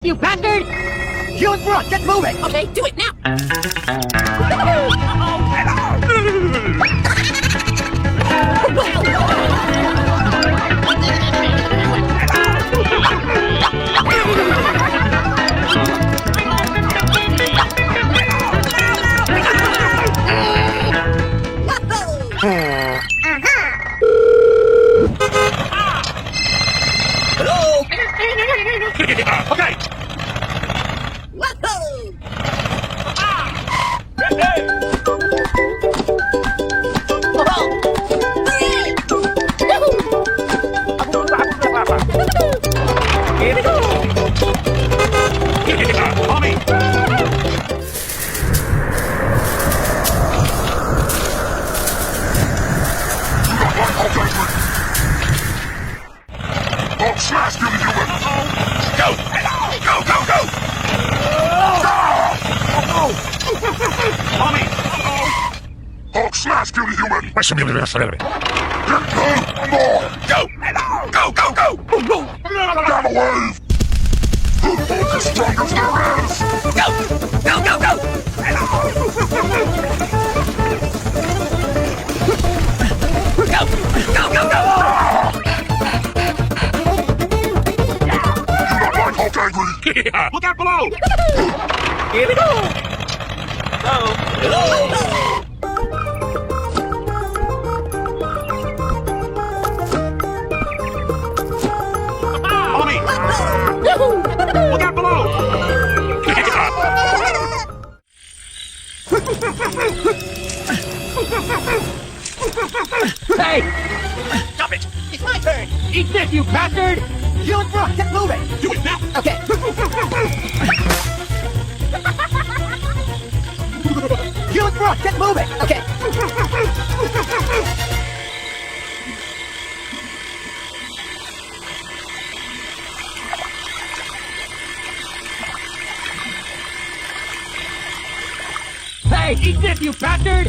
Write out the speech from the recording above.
You bastard! You and Brooke, get moving! Okay, do it now! Hello? Okay. Mommy. Oh, smash, you human! Go! Go, go, go! Mommy. Oh, smash, you human! What's the matter? More! Go! Go, go, go! Get away! Hulk is strong as there is! Go! Go, go, go! Go! Go, go, go! You not like Hulk angry? Look out below! Here we go! Hello. Mommy. Look out below! Hey! Stop it! It's my turn! Eat this, you bastard! You and Brooke, get moving! Do it now! Okay. You and Brooke, get moving! Okay. Hey, eat this, you bastard!